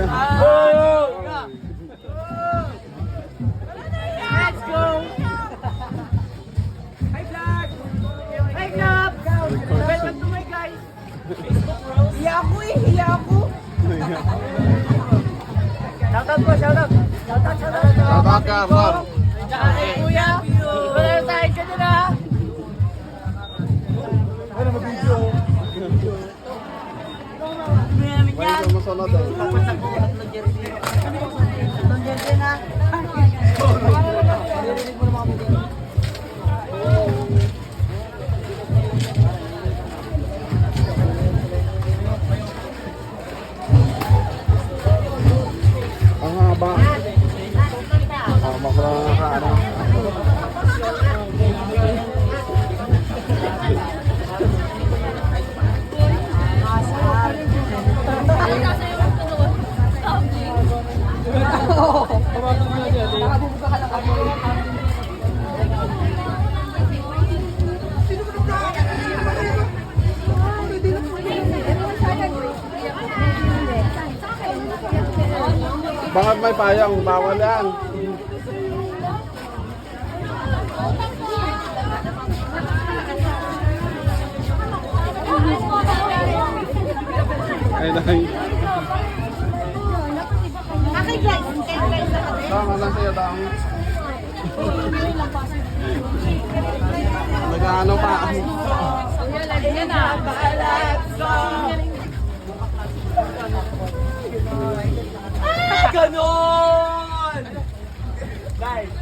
Let's go! Hi, vlog! Hi, vlog! Welcome to my guys! Facebook Rose. Hiya ako eh! Hiya ako! Shoutout po! Shoutout! Shoutout! Shoutout! Shoutout ka, Mar. Tsaka kay Kuya! Wala na tayo dyan nila! Ano mag-video? Mayamit yan! Ito masunod eh. Papasak ko! Tatlong jersey. Tatlong jersey na! Ang haba. Makulang ka ano. Bakit may payang? Bawal yan. Ay, nahin. Okay guys, Tama lang sa'yo, dami. Nag-ano pa? Ayan na! Let's go! Ganon! Guys,